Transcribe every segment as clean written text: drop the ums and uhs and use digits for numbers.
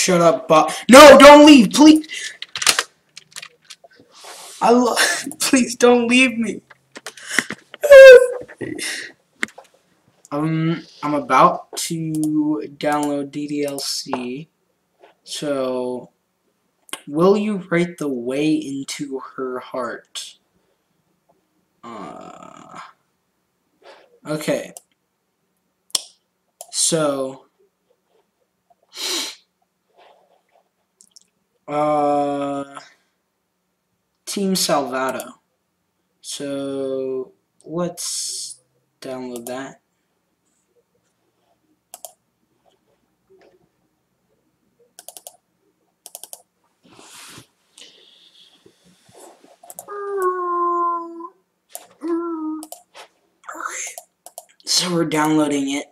Shut up, Bob. No, don't leave, please. Please don't leave me. I'm about to download DDLC. So, will you write the way into her heart? Okay. So, Team Salvato. So, let's download that. So we're downloading it.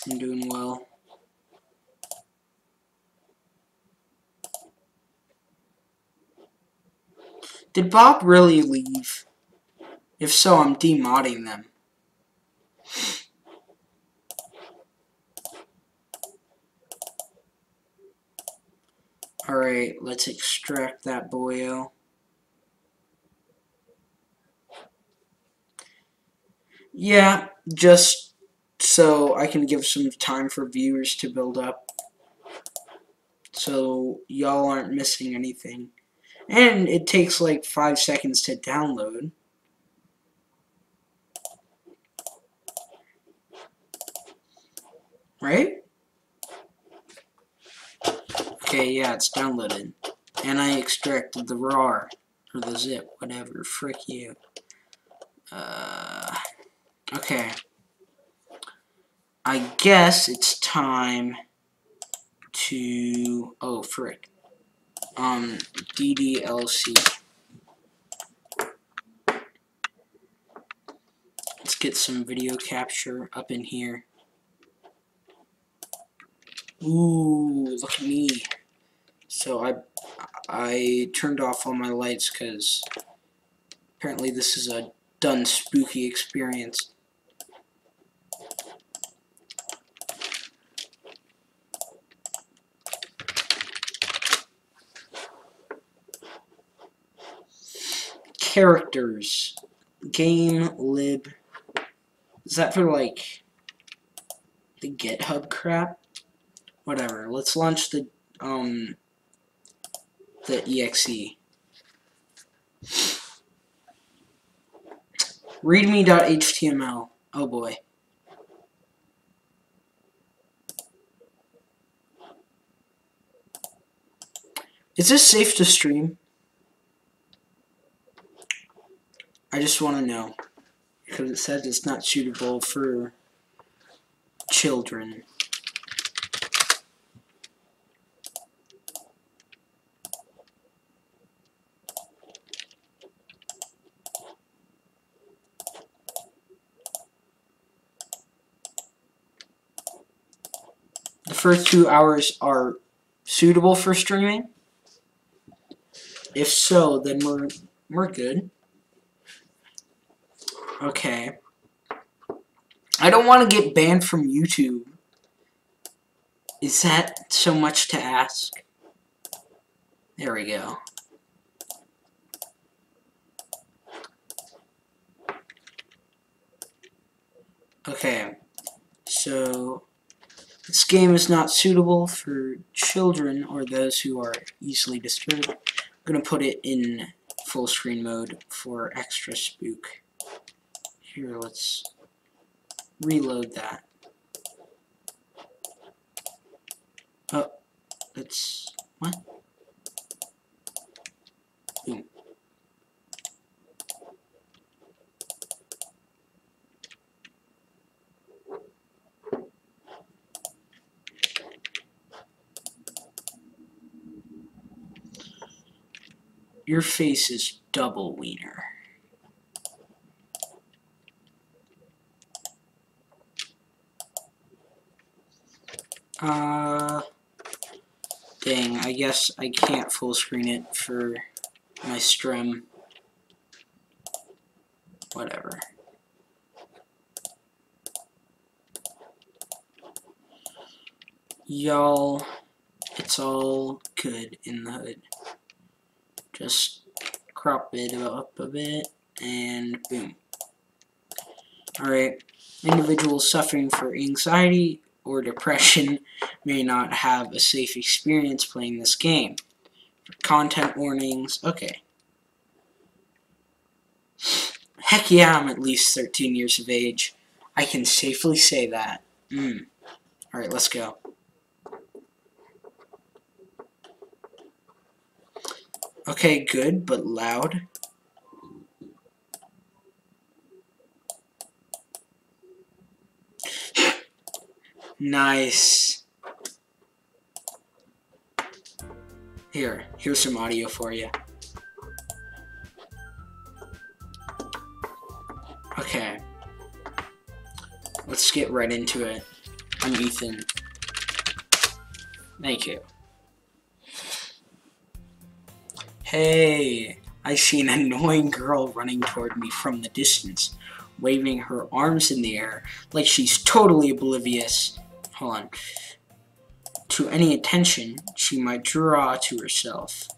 I'm doing well. Did Bob really leave? If so, I'm demodding them. Alright, let's extract that boyo. Yeah, just so I can give some time for viewers to build up. So y'all aren't missing anything. And it takes like 5 seconds to download. Right? Okay, yeah, it's downloaded. And I extracted the RAR. Or the zip, whatever. Frick you. Okay. I guess it's time to... Oh, frick. DDLC. Let's get some video capture up in here. Ooh, look at me. So I turned off all my lights because apparently this is a done spooky experience. Characters. Game lib. Is that for like the GitHub crap? Whatever. Let's launch the exe. Readme.html. Oh boy. Is this safe to stream? I just want to know. Because it says it's not suitable for children. The first 2 hours are suitable for streaming? If so, then we're good. Okay. I don't want to get banned from YouTube. Is that so much to ask? There we go. Okay. So, this game is not suitable for children or those who are easily disturbed. I'm going to put it in full screen mode for extra spook. Here, let's reload that. Oh, that's... what? Boom. Your face is double wiener. Dang, I guess I can't full screen it for my stream. Whatever. Y'all, it's all good in the hood. Just crop it up a bit, and boom. Alright, individuals suffering from anxiety or depression may not have a safe experience playing this game. Content warnings, okay. Heck yeah, I'm at least 13 years of age. I can safely say that. Alright, let's go. Okay, good, but loud. Nice. Here's some audio for you. Okay. Let's get right into it. I'm Ethan. Thank you. Hey, I see an annoying girl running toward me from the distance, waving her arms in the air like she's totally oblivious. Hold on. To any attention she might draw to herself.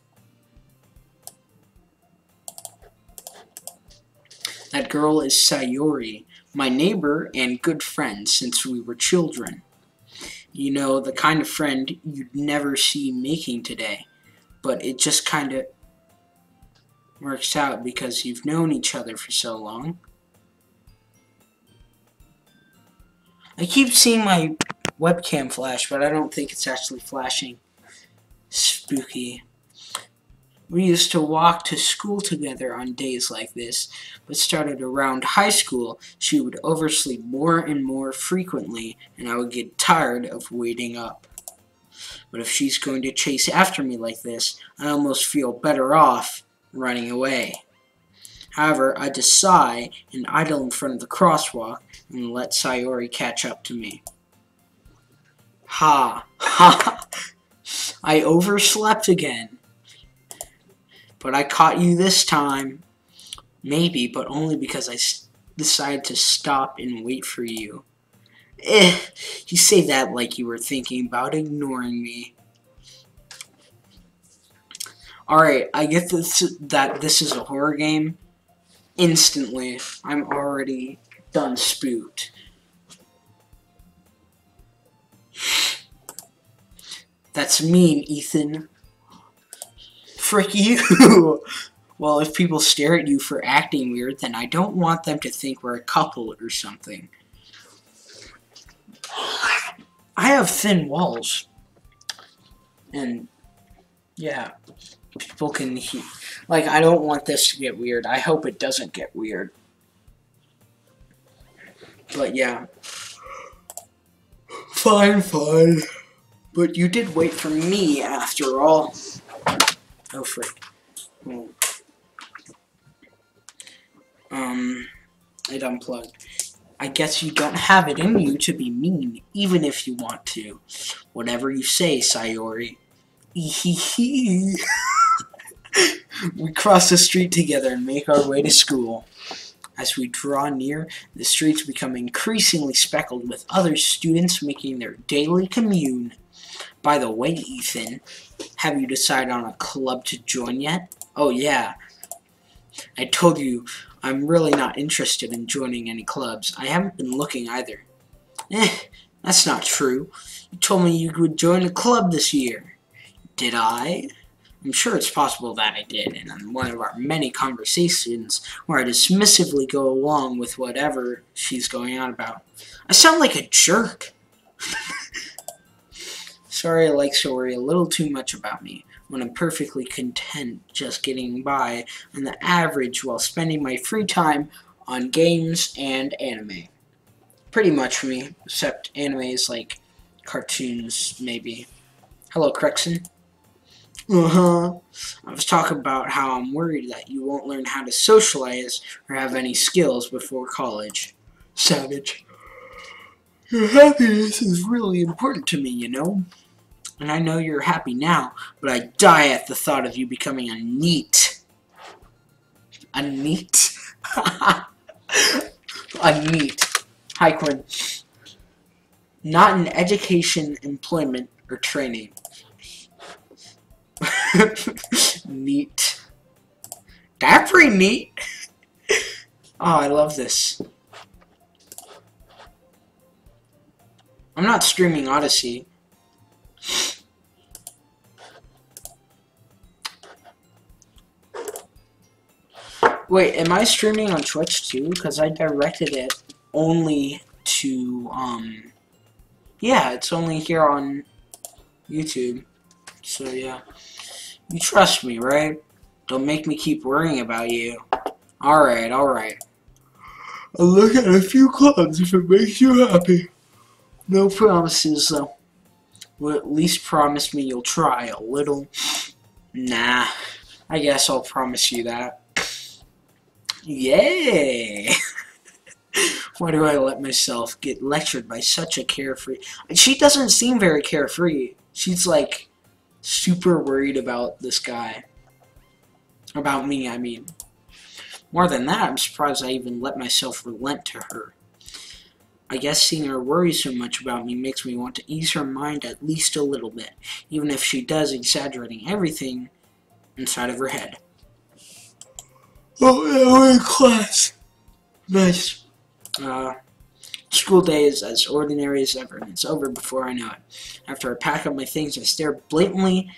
That girl is Sayori, my neighbor and good friend since we were children. You know, the kind of friend you'd never see making today, but it just kind of works out because you've known each other for so long. I keep seeing my webcam flash, but I don't think it's actually flashing. Spooky. We used to walk to school together on days like this, but started around high school, she would oversleep more and more frequently, and I would get tired of waiting up. But if she's going to chase after me like this, I almost feel better off running away. However, I just sigh and idle in front of the crosswalk and let Sayori catch up to me. Ha! Ha! I overslept again. But I caught you this time. Maybe, but only because I decided to stop and wait for you. You say that like you were thinking about ignoring me. Alright, I get that this is a horror game. Instantly, I'm already done spooked. That's mean, Ethan. Frick you! Well, if people stare at you for acting weird, then I don't want them to think we're a couple or something. I have thin walls. And, yeah, people can hear. Like, I don't want this to get weird. I hope it doesn't get weird. But, yeah. Fine. But you did wait for me, after all. Oh, frick. It unplugged. I guess you don't have it in you to be mean, even if you want to. Whatever you say, Sayori. We cross the street together and make our way to school. As we draw near, the streets become increasingly speckled with other students making their daily commune. By the way, Ethan, have you decided on a club to join yet? Oh yeah. I told you I'm really not interested in joining any clubs. I haven't been looking either. That's not true. You told me you would join a club this year. Did I? I'm sure it's possible that I did, and on one of our many conversations where I dismissively go along with whatever she's going on about. I sound like a jerk. Sorry I like Sayori a little too much about me, when I'm perfectly content just getting by on the average while spending my free time on games and anime. Pretty much for me, except anime is like cartoons, maybe. Hello, Crexon. I was talking about how I'm worried that you won't learn how to socialize or have any skills before college. Savage. Your happiness is really important to me, you know? And I know you're happy now, but I die at the thought of you becoming a NEET. A NEET? A NEET. Hi, Quinn. Not in education, employment, or training. Neat. That's pretty neat. Oh, I love this. I'm not streaming Odyssey. Wait, am I streaming on Twitch too? Because I directed it only to, yeah, it's only here on YouTube. So, yeah. You trust me, right? Don't make me keep worrying about you. Alright, alright. I'll look at a few clubs if it makes you happy. No promises, though. Well, at least promise me you'll try a little. Nah. I guess I'll promise you that. Yay! Why do I let myself get lectured by such a carefree... She doesn't seem very carefree. She's, like, super worried about this guy. About me, I mean. More than that, I'm surprised I even let myself relent to her. I guess seeing her worry so much about me makes me want to ease her mind at least a little bit, even if she does exaggerating everything inside of her head. Oh, yeah, we're in class. Nice. School day is as ordinary as ever, and it's over before I know it. After I pack up my things, I stare blankly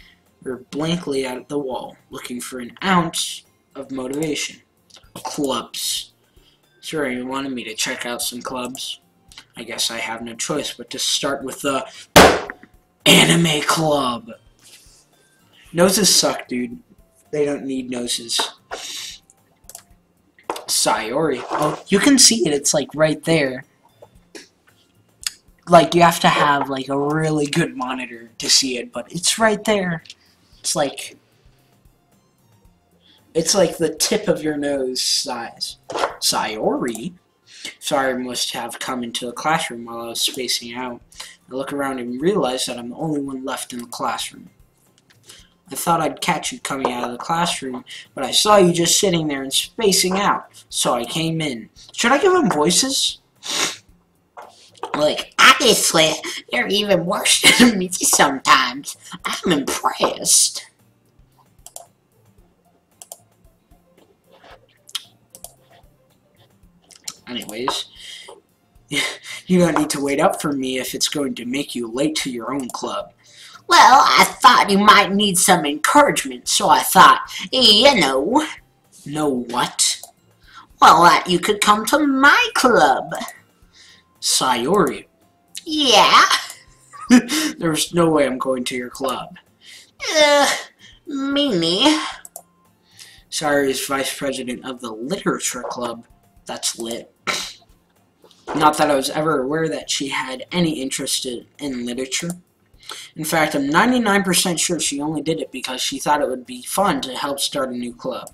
at the wall, looking for an ounce of motivation. Clubs. Sure, you wanted me to check out some clubs. I guess I have no choice but to start with the anime club. Noses suck, dude. They don't need noses. Sayori. Oh, you can see it. It's like right there. Like you have to have like a really good monitor to see it, but it's right there. It's like the tip of your nose size. Sayori? Sayori must have come into the classroom while I was spacing out. I look around and realize that I'm the only one left in the classroom. I thought I'd catch you coming out of the classroom, but I saw you just sitting there and spacing out, so I came in. Should I give them voices? Like, obviously, you're even worse than me sometimes. I'm impressed. Anyways, you don't need to wait up for me if it's going to make you late to your own club. Well, I thought you might need some encouragement, so I thought, you know. Know what? Well, that you could come to my club. Sayori. Yeah? There's no way I'm going to your club. Mimi. Sayori is vice president of the literature club. That's lit. Not that I was ever aware that she had any interest in literature. In fact, I'm 99% sure she only did it because she thought it would be fun to help start a new club.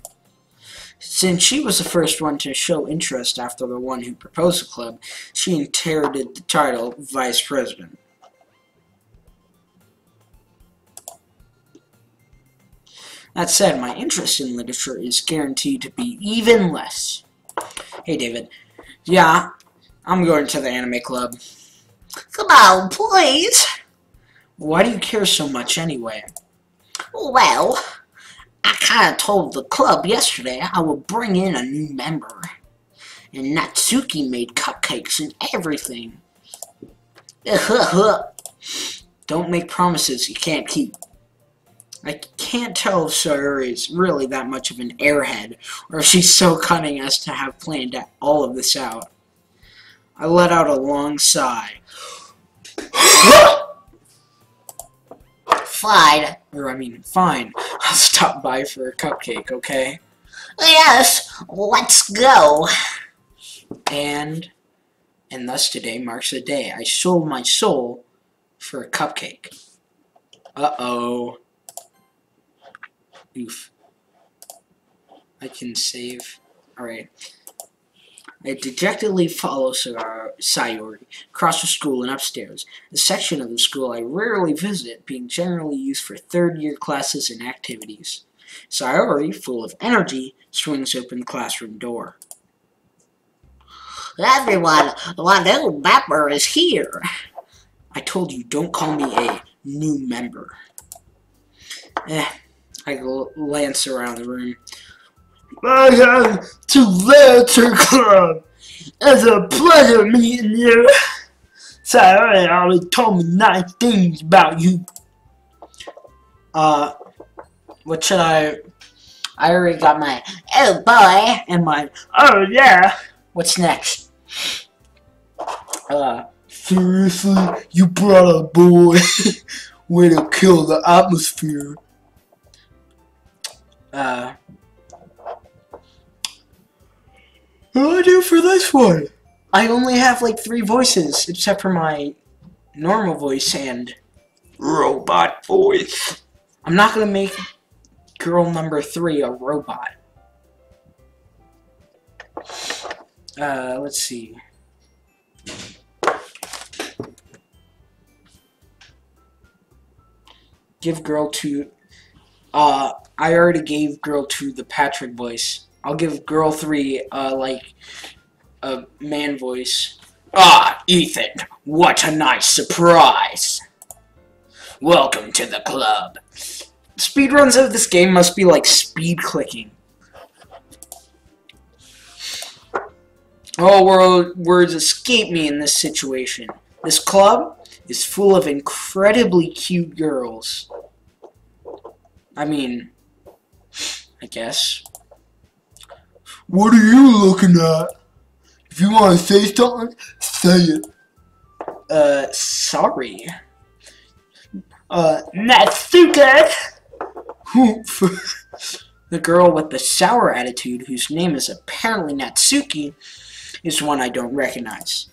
Since she was the first one to show interest after the one who proposed the club, she inherited the title Vice President. That said, my interest in literature is guaranteed to be even less. Hey, David. Yeah, I'm going to the anime club. Come on, please. Why do you care so much anyway? Well, I kinda told the club yesterday I would bring in a new member. And Natsuki made cupcakes and everything. Don't make promises you can't keep. I can't tell if Sayori is really that much of an airhead, or if she's so cunning as to have planned all of this out. I let out a long sigh. Fine. I'll stop by for a cupcake, okay? Yes, let's go. And thus today marks the day I sold my soul for a cupcake. Uh-oh. Oof. I can save. Alright. I dejectedly follow Sayori across the school and upstairs, a section of the school I rarely visit, being generally used for third-year classes and activities. Sayori, full of energy, swings open the classroom door. Everyone, one new member is here. I told you, don't call me a new member. I glance around the room. Welcome to Letter Club. It's a pleasure meeting you. Sorry, already told me nice things about you. What should I already got my oh boy and my oh yeah. What's next? Seriously, you brought a boy. Way to kill the atmosphere. What do I do for this one? I only have like 3 voices, except for my normal voice and robot voice. I'm not gonna make girl number 3 a robot. Let's see. Give girl 2. I already gave girl 2 the Patrick voice. I'll give girl 3, like, a man voice. Ah, Ethan, what a nice surprise. Welcome to the club. Speedruns of this game must be like speed clicking. All words escape me in this situation. This club is full of incredibly cute girls. I mean, I guess. What are you looking at? If you want to say something, say it. Sorry. Natsuka! The girl with the sour attitude, whose name is apparently Natsuki, is one I don't recognize.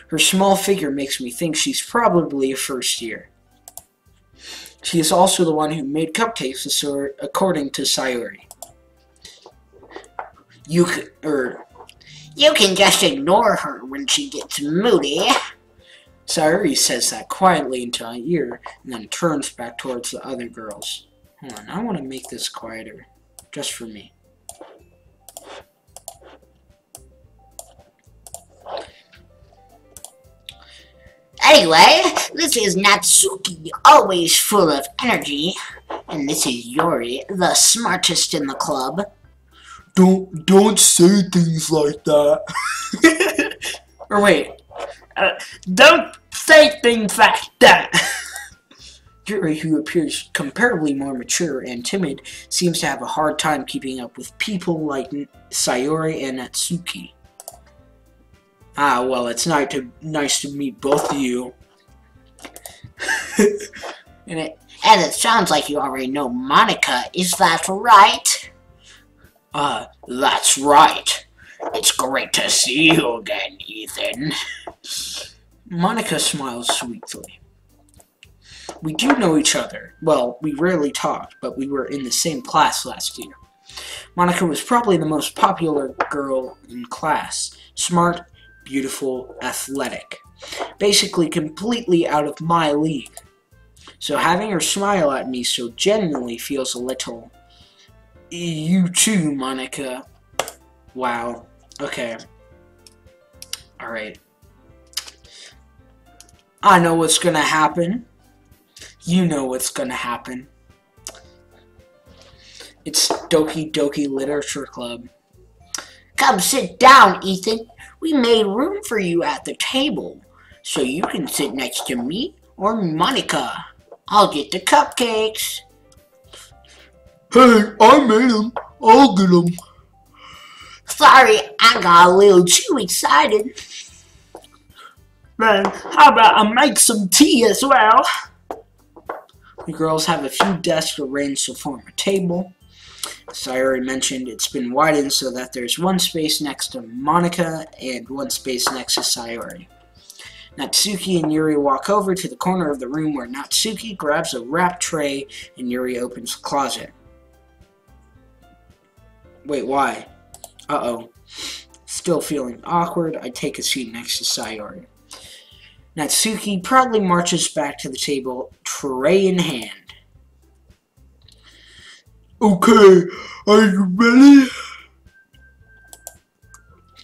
Her small figure makes me think she's probably a first year. She is also the one who made cupcakes, according to Sayori. You can just ignore her when she gets moody. Sayori says that quietly into my ear, and then turns back towards the other girls. Hold on, I want to make this quieter, just for me. Anyway, this is Natsuki, always full of energy. And this is Yori, the smartest in the club. Don't say things like that. Or wait, don't say things like that. Yuri, who appears comparably more mature and timid, seems to have a hard time keeping up with people like Sayori and Natsuki. Ah, well, it's nice to meet both of you. and it sounds like you already know Monica, is that right? That's right. It's great to see you again, Ethan. Monica smiles sweetly. We do know each other. Well, we rarely talked, but we were in the same class last year. Monica was probably the most popular girl in class. Smart, beautiful, athletic. Basically completely out of my league. So having her smile at me so genuinely feels a little... You too, Monica. Wow. Okay. Alright. I know what's gonna happen. You know what's gonna happen. It's Doki Literature Club. Come sit down, Ethan. We made room for you at the table, so you can sit next to me or Monica. I'll get the cupcakes. Hey, I made them. I'll get them. Sorry, I got a little too excited. Man, how about I make some tea as well? The girls have a few desks arranged to form a table. As I already mentioned, it's been widened so that there's one space next to Monica and one space next to Sayori. Natsuki and Yuri walk over to the corner of the room where Natsuki grabs a wrap tray and Yuri opens the closet. Wait, why? Uh-oh. Still feeling awkward, I take a seat next to Sayori. Natsuki proudly marches back to the table, tray in hand. Okay, are you ready?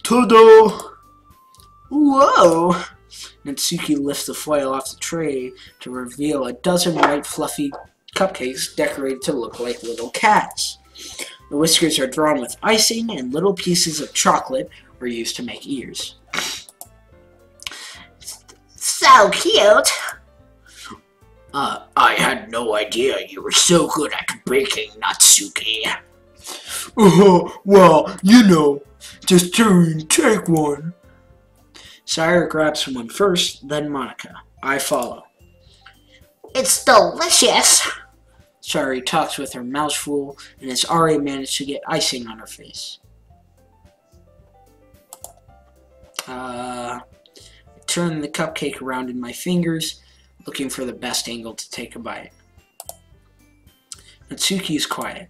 Ta-da! Whoa! Natsuki lifts the foil off the tray to reveal a dozen white fluffy cupcakes decorated to look like little cats. The whiskers are drawn with icing, and little pieces of chocolate were used to make ears. So cute! I had no idea you were so good at baking, Natsuki. Well, you know, just hurry and take one. Sayori grabs one first, then Monica. I follow. It's delicious! Sayori talks with her mouth full and has already managed to get icing on her face. I turn the cupcake around in my fingers, looking for the best angle to take a bite. Natsuki is quiet.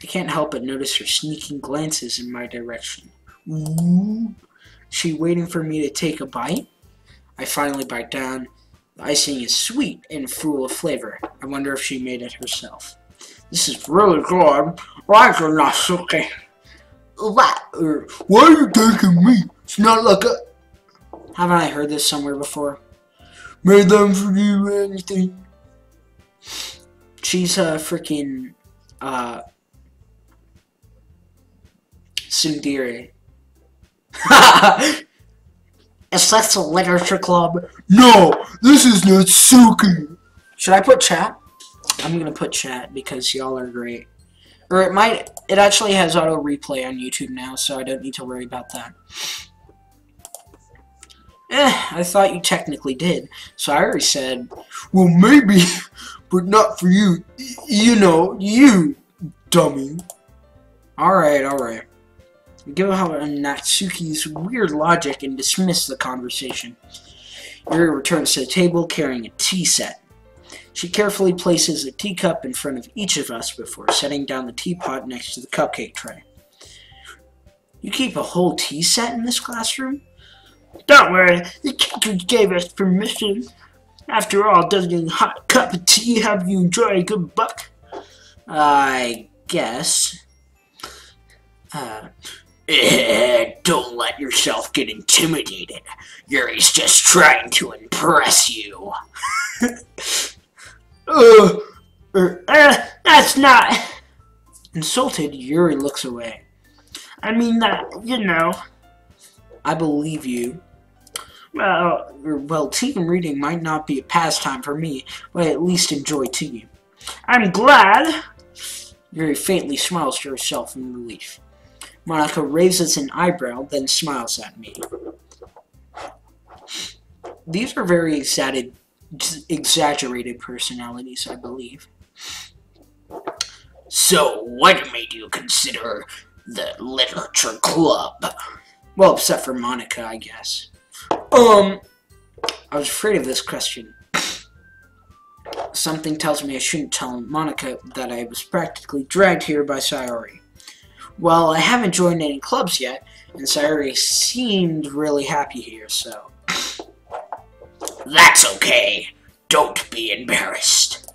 I can't help but notice her sneaking glances in my direction. Ooh. Is she waiting for me to take a bite? I finally bite down. The icing is sweet and full of flavor. I wonder if she made it herself. This is really good. Why is it not Natsuki? What? Why are you taking me? It's not like I Haven't I heard this somewhere before? made them for you or anything. She's a freaking Tsundere. Is this a literature club? No, this is Natsuki. Should I put chat? I'm gonna put chat because y'all are great. Or it actually has auto replay on YouTube now, so I don't need to worry about that. I thought you technically did. So I already said, Well, maybe, but not for you. You know, you, dummy. alright. Give out Natsuki's weird logic and dismiss the conversation. Yuri returns to the table carrying a tea set. She carefully places a teacup in front of each of us before setting down the teapot next to the cupcake tray. You keep a whole tea set in this classroom? Don't worry, the teacher gave us permission. After all, doesn't a hot cup of tea help you enjoy a good book? I guess. Don't let yourself get intimidated. Yuri's just trying to impress you. That's not... Insulted, Yuri looks away. I mean that, you know. I believe you. Well, tea and reading might not be a pastime for me, but I at least enjoy tea. I'm glad. Yuri faintly smiles to herself in relief. Monica raises an eyebrow, then smiles at me. These are very exaggerated personalities, I believe. So, what made you consider the literature club? Well, except for Monica, I guess. I was afraid of this question. Something tells me I shouldn't tell Monica that I was practically dragged here by Sayori. Well, I haven't joined any clubs yet, and Sayori seemed really happy here, so... That's okay. Don't be embarrassed.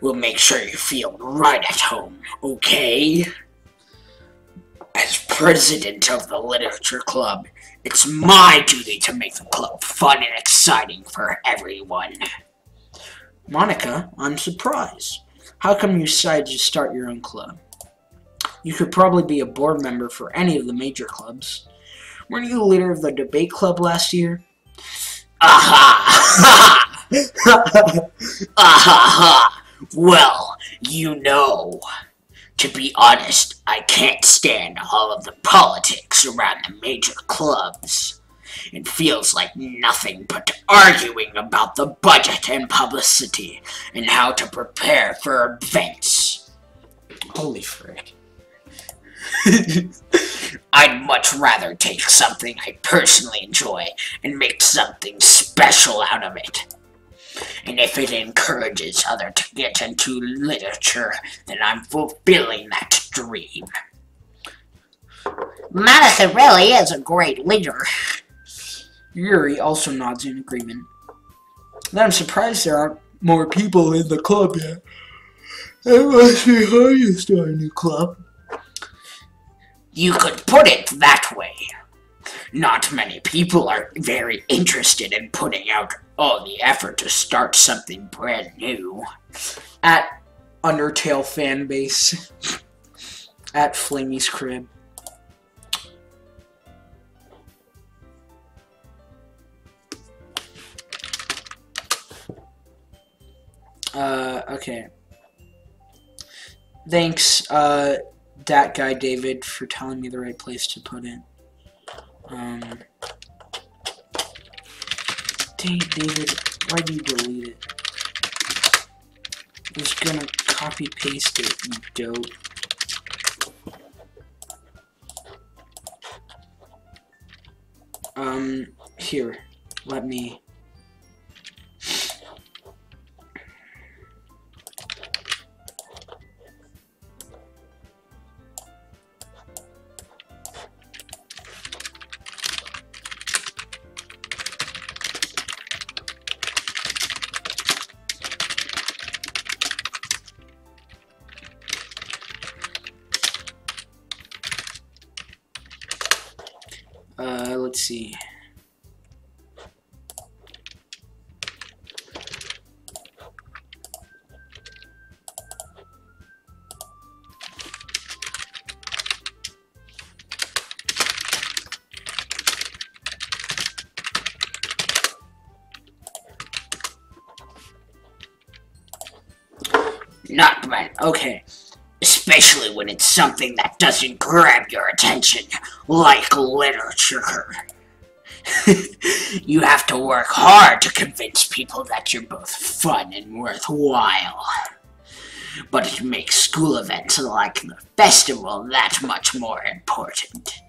We'll make sure you feel right at home, okay? As president of the literature club, it's my duty to make the club fun and exciting for everyone. Monica, I'm surprised. How come you decided to start your own club? You could probably be a board member for any of the major clubs. Weren't you leader of the debate club last year? Aha! Aha! Well, you know. To be honest, I can't stand all of the politics around the major clubs. It feels like nothing but arguing about the budget and publicity and how to prepare for events. Holy frick. I'd much rather take something I personally enjoy and make something special out of it. And if it encourages others to get into literature, then I'm fulfilling that dream. Monica really is a great leader. Yuri also nods in agreement. Then I'm surprised there aren't more people in the club yet. It must be hard to start a new club. You could put it that way. Not many people are very interested in putting out all the effort to start something brand new. At Undertale fan base. At Flamey's crib. Okay. Thanks, that guy David, for telling me the right place to put it. David, why do you delete it? I was gonna copy paste it, you dope. Here, let me. Let's see. Not bad. Okay. Especially when it's something that doesn't grab your attention, like literature. You have to work hard to convince people that you're both fun and worthwhile. But it makes school events like the festival that much more important.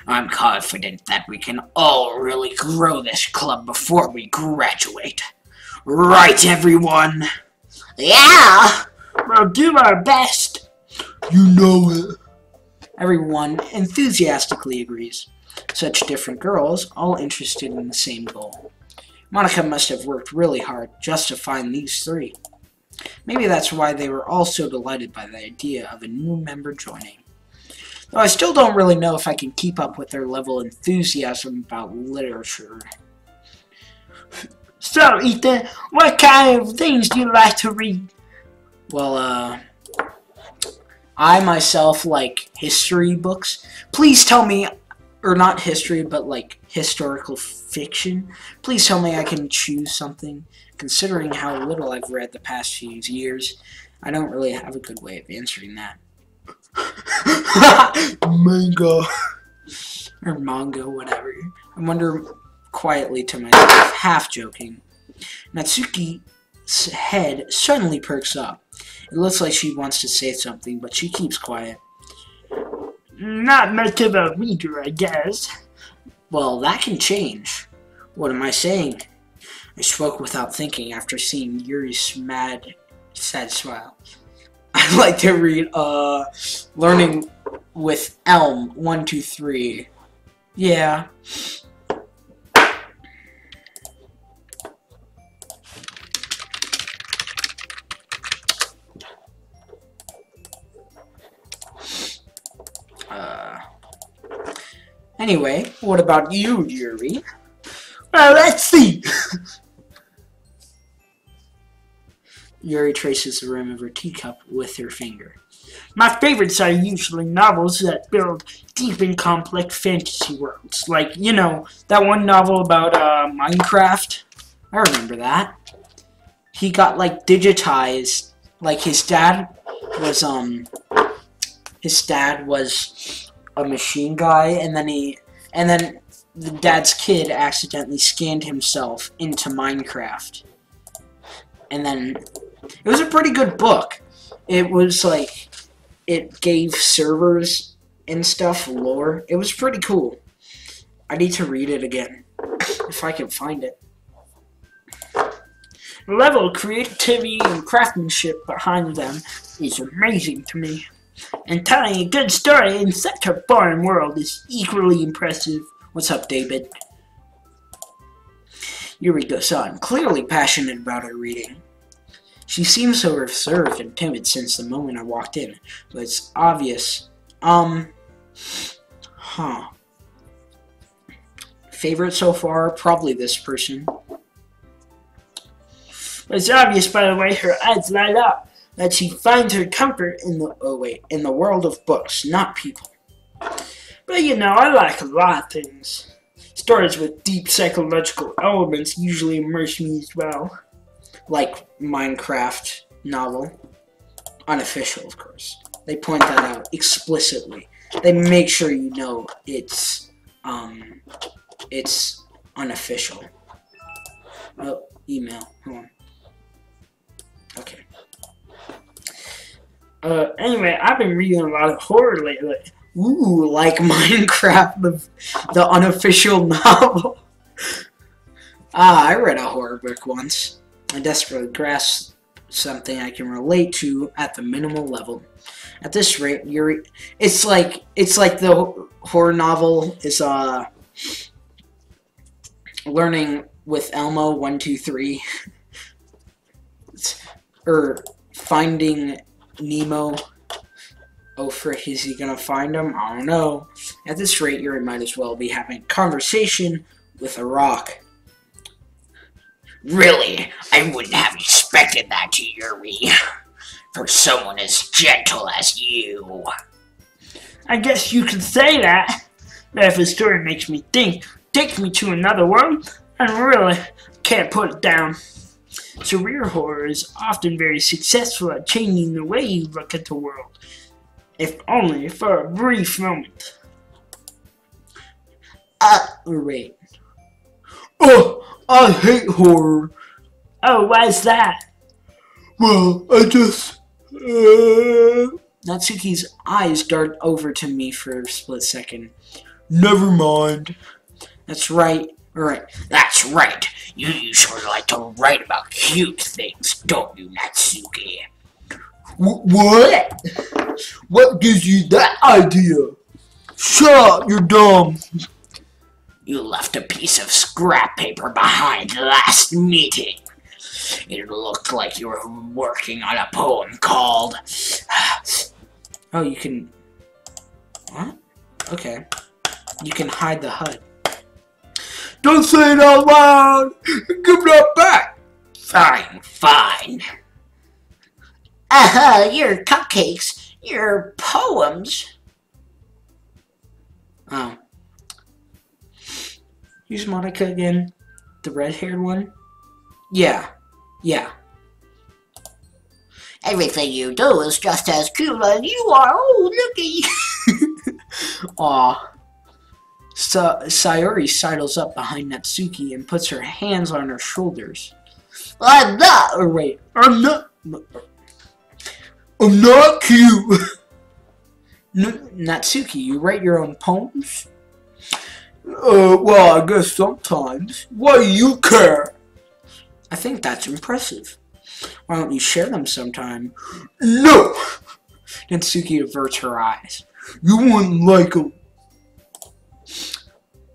I'm confident that we can all really grow this club before we graduate. Right, everyone? Yeah! We'll do our best. You know it. Everyone enthusiastically agrees. Such different girls, all interested in the same goal. Monica must have worked really hard just to find these three. Maybe that's why they were all so delighted by the idea of a new member joining. Though I still don't really know if I can keep up with their level of enthusiasm about literature. So, Ethan, what kind of things do you like to read? Well, I myself like history books. Please tell me, or not history, but like historical fiction. Please tell me I can choose something. Considering how little I've read the past few years, I don't really have a good way of answering that. Manga. Or manga, whatever. I wonder quietly to myself, half joking. Natsuki's head suddenly perks up. It looks like she wants to say something, but she keeps quiet. Not much of a reader, I guess. Well, that can change. What am I saying? I spoke without thinking after seeing Yuri's sad smile. I like to read, Learning with Elm, 1, 2, 3. Yeah. Anyway, what about you, Yuri? Well, let's see. Yuri traces the rim of her teacup with her finger. My favorites are usually novels that build deep and complex fantasy worlds. Like, you know, that one novel about Minecraft. I remember that. He got, like, digitized. Like, his dad was a machine guy, and then the dad's kid accidentally scanned himself into Minecraft. And then it was a pretty good book. It was like it gave servers and stuff lore. It was pretty cool. I need to read it again if I can find it. The level of creativity and craftsmanship behind them is amazing to me. And telling a good story in such a foreign world is equally impressive. What's up, David? Yuri goes on, clearly passionate about her reading. She seems so reserved and timid since the moment I walked in, but it's obvious. Favorite so far? Probably this person. It's obvious by the way her eyes light up that she finds her comfort in the world of books, not people. But you know, I like a lot of things. Stories with deep psychological elements usually immerse me as well. Like Minecraft novel. Unofficial, of course. They point that out explicitly. They make sure you know it's unofficial. Oh, email. Hold on. Okay. Anyway, I've been reading a lot of horror lately. Ooh, like Minecraft, the unofficial novel. I read a horror book once. I desperately grasped something I can relate to at the minimal level. At this rate, it's like the horror novel is learning with Elmo 1, 2, 3, or Finding Nemo. Oh frick, is he gonna find him? I don't know. At this rate, you might as well be having a conversation with a rock. Really? I wouldn't have expected that to Yuri. For someone as gentle as you. I guess you could say that. But if a story makes me think, takes me to another world, I really can't put it down. Career horror is often very successful at changing the way you look at the world, if only for a brief moment. Wait. Oh, I hate horror. Oh, why's that? Well, Natsuki's eyes dart over to me for a split second. Never mind. That's right. Alright. That's right. You usually like to write about cute things, don't you, Natsuki? What? What gives you that idea? Shut up, you're dumb. You left a piece of scrap paper behind last meeting. It looked like you were working on a poem called... Oh, you can... What? Okay. You can hide the HUD. Don't say it out loud! Give that back! Fine, fine. Your cupcakes, your poems. Oh. Who's Monica again? The red-haired one? Yeah. Yeah. Everything you do is just as cute as you are. Oh, look at you. Aw. So, Sayori sidles up behind Natsuki and puts her hands on her shoulders. I'm not. Or wait, I'm not cute. Natsuki, you write your own poems? Well, I guess sometimes. Why do you care? I think that's impressive. Why don't you share them sometime? No! Natsuki averts her eyes. You wouldn't like them.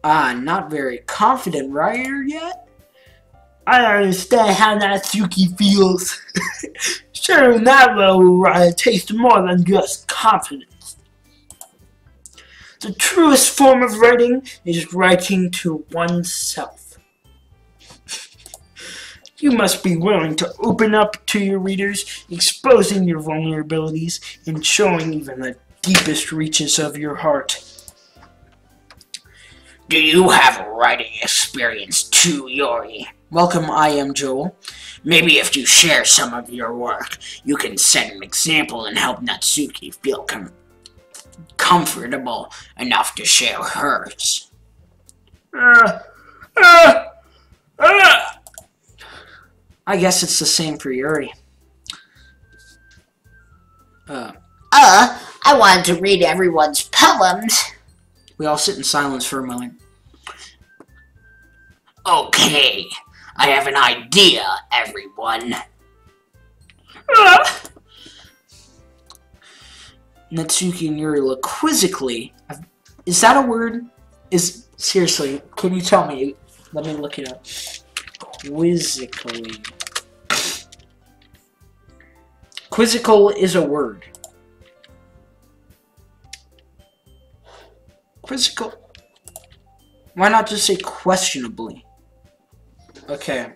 Not very confident writer yet? I don't understand how Natsuki feels. Sharing that level takes more than just confidence. The truest form of writing is writing to oneself. You must be willing to open up to your readers, exposing your vulnerabilities and showing even the deepest reaches of your heart. Do you have writing experience too, Yuri? Welcome, I am Joel. Maybe if you share some of your work, you can set an example and help Natsuki feel comfortable enough to share hers. I guess it's the same for Yuri. I wanted to read everyone's poems. We all sit in silence for a moment. Okay, I have an idea, everyone. Natsuki and Yuri look quizzically. Is that a word? Seriously, can you tell me? Let me look it up. Quizzically. Quizzical is a word. Quizzical. Why not just say questionably? Okay.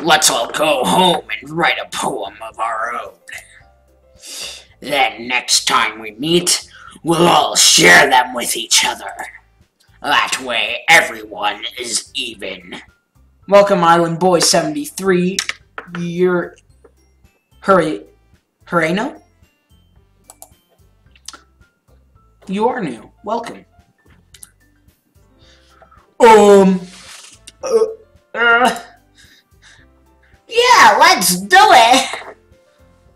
Let's all go home and write a poem of our own. Then next time we meet, we'll all share them with each other. That way everyone is even. Welcome, Island Boy 73. You're... Hareno? You are new. Welcome. Yeah, let's do it.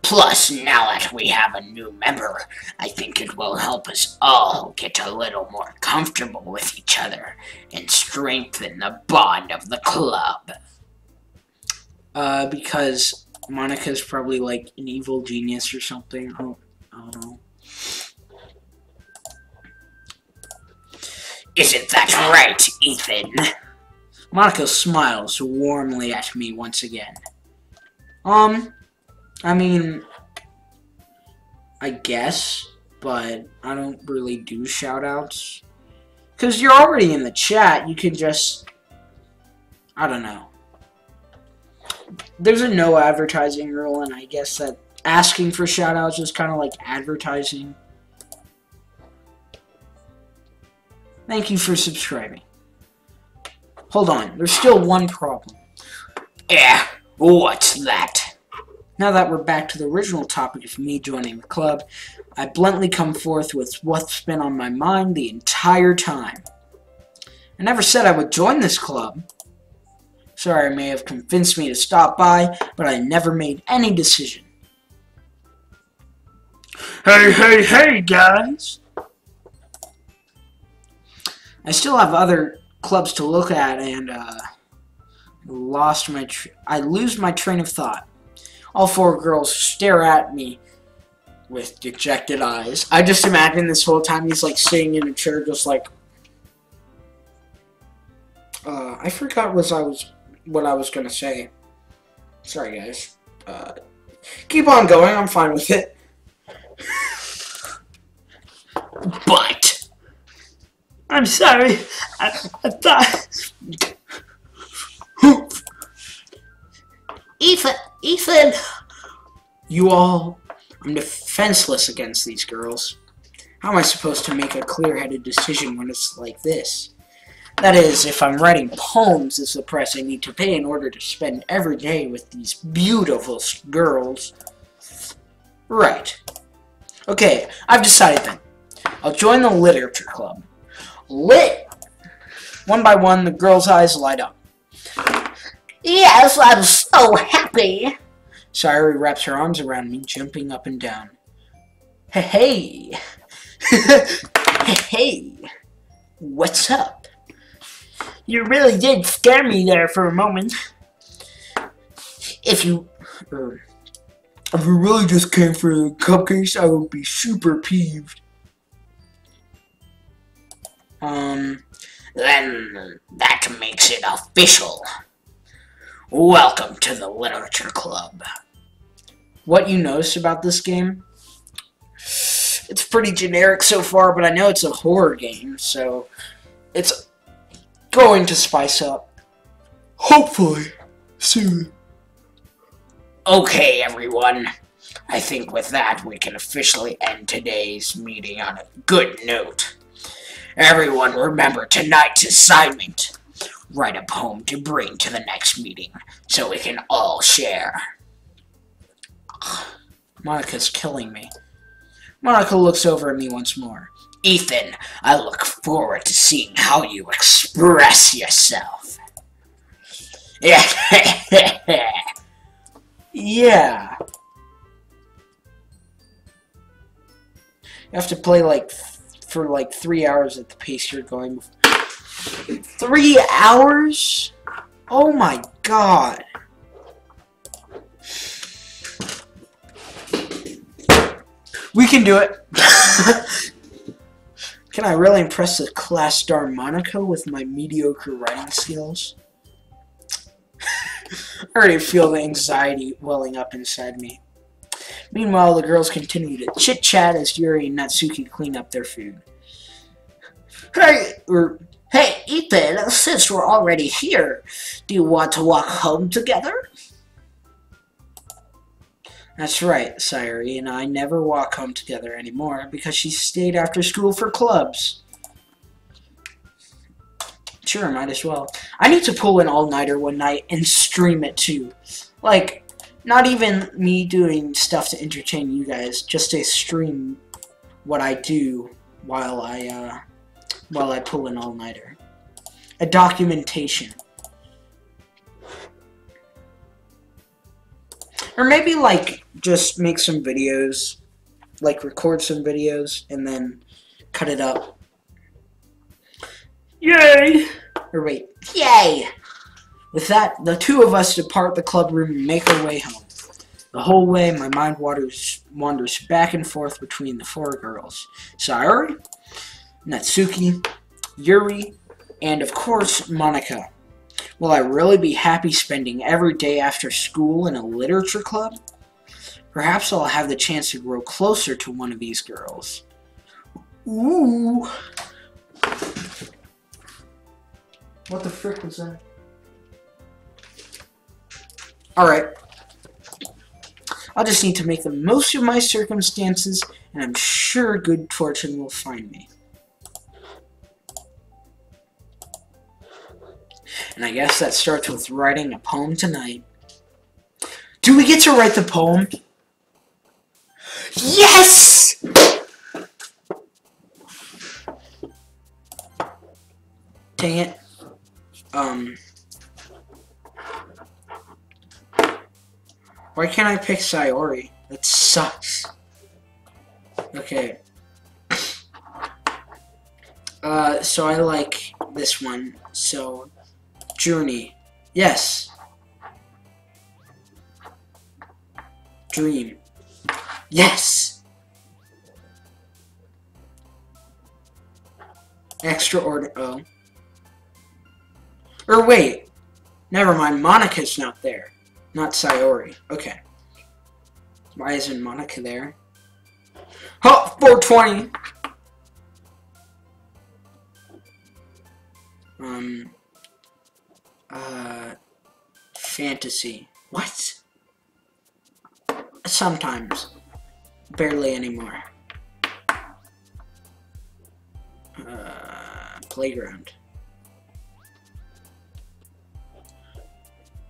Plus, now that we have a new member, I think it will help us all get a little more comfortable with each other and strengthen the bond of the club. Because Monica's probably like an evil genius or something. I don't know. Isn't that right, Ethan? Monica smiles warmly at me once again. I mean, I guess, but I don't really do shoutouts. Because you're already in the chat, you can just, I don't know. There's a no advertising rule, and I guess that asking for shoutouts is kind of like advertising. Thank you for subscribing. Hold on, there's still one problem. Yeah, what's that? Now that we're back to the original topic of me joining the club, I bluntly come forth with what's been on my mind the entire time. I never said I would join this club. Sorry, may have convinced me to stop by, but I never made any decision. Hey, guys! I still have other clubs to look at, and I lose my train of thought. All four girls stare at me with dejected eyes. I just imagine this whole time he's like sitting in a chair, just like. I forgot what I was gonna say. Sorry, guys. Keep on going. I'm fine with it. But I'm sorry. I thought... Ethan. I'm defenseless against these girls. How am I supposed to make a clear-headed decision when it's like this? That is, if I'm writing poems, it's the price I need to pay in order to spend every day with these beautiful girls. Right. Okay, I've decided then. I'll join the literature club. Lit! One by one, the girls' eyes light up. Yes, I'm so happy. Sayuri wraps her arms around me, jumping up and down. Hey! Hey! What's up? You really did scare me there for a moment. If you really just came for the cupcakes, I would be super peeved. then that makes it official. Welcome to the Literature Club. What you notice about this game? It's pretty generic so far, but I know it's a horror game, so it's going to spice up. Hopefully, soon. Okay, everyone. I think with that, we can officially end today's meeting on a good note. Everyone remember tonight's assignment. Write a poem to bring to the next meeting, so we can all share. Monica's killing me. Monica looks over at me once more. Ethan, I look forward to seeing how you express yourself. Yeah. You have to play for 3 hours at the pace you're going. 3 hours? Oh my god. We can do it. Can I really impress the class star Monica with my mediocre writing skills? I already feel the anxiety welling up inside me. Meanwhile, the girls continue to chit-chat as Yuri and Natsuki clean up their food. Hey, Ethan, since we're already here, do you want to walk home together? That's right, Sayuri and I never walk home together anymore because she stayed after school for clubs. Sure, might as well. I need to pull an all-nighter one night and stream it too. Like, not even me doing stuff to entertain you guys, just to stream what I do while I pull an all-nighter. A documentation. Or maybe, like, just make some videos, like, record some videos, and then cut it up. Yay! Or wait. Yay! With that, the two of us depart the club room and make our way home. The whole way, my mind wanders back and forth between the four girls. Sayuri, Natsuki, Yuri, and, of course, Monika. Will I really be happy spending every day after school in a literature club? Perhaps I'll have the chance to grow closer to one of these girls. Ooh! What the frick was that? Alright. I'll just need to make the most of my circumstances, and I'm sure good fortune will find me. And I guess that starts with writing a poem tonight. Do we get to write the poem? Yes! Dang it. Why can't I pick Sayuri? That sucks. Okay. So I like this one. So, Journey. Yes. Dream. Yes! Extraordinary. Oh. Or wait. Never mind. Monika's not there. Not Sayuri. Okay. Why isn't Monika there? Oh! 420! Fantasy. What? Sometimes. Barely anymore. Playground.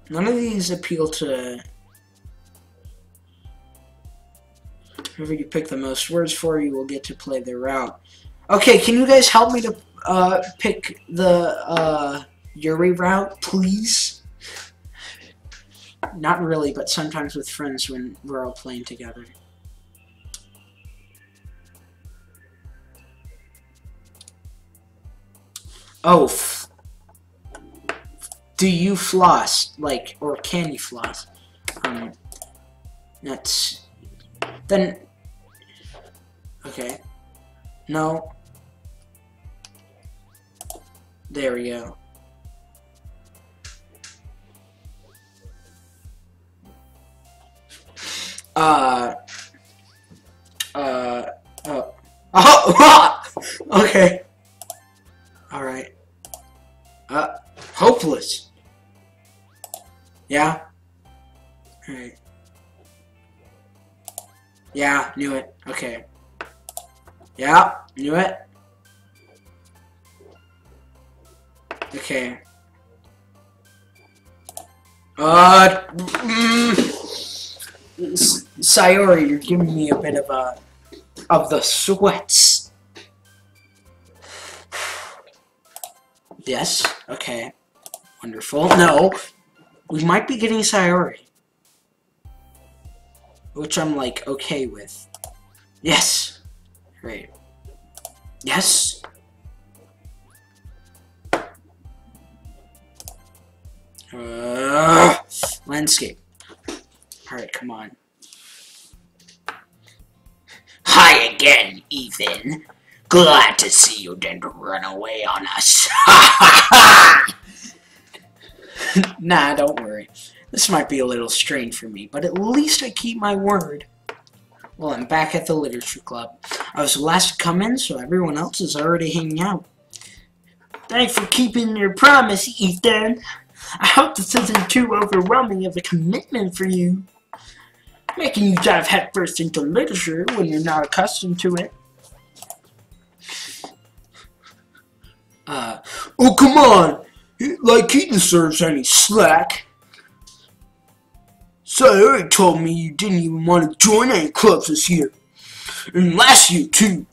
None of these appeal to whoever you pick the most words for, you will get to play their route. Okay, can you guys help me to pick the Yuri route, please? Not really, but sometimes with friends when we're all playing together. Oh, do you floss? Like, or can you floss? That's... Then... Okay. No. There we go. Oh! Okay. Alright. Hopeless. Yeah? Alright. Yeah, knew it. Okay. Yeah, knew it. Okay. Sayuri, you're giving me a bit of the sweats. Yes, okay. Wonderful. No, we might be getting Sayuri. Which I'm, like, okay with. Yes. Great. Yes. Landscape. Alright, come on. Hi again, Ethan. Glad to see you didn't run away on us. Nah, don't worry. This might be a little strange for me, but at least I keep my word. Well, I'm back at the literature club. I was the last to come in, so everyone else is already hanging out. Thanks for keeping your promise, Ethan. I hope this isn't too overwhelming of a commitment for you, making you dive headfirst into literature when you're not accustomed to it. Oh, come on! Like he deserves any slack. Sayori told me you didn't even want to join any clubs this year. And last year, too.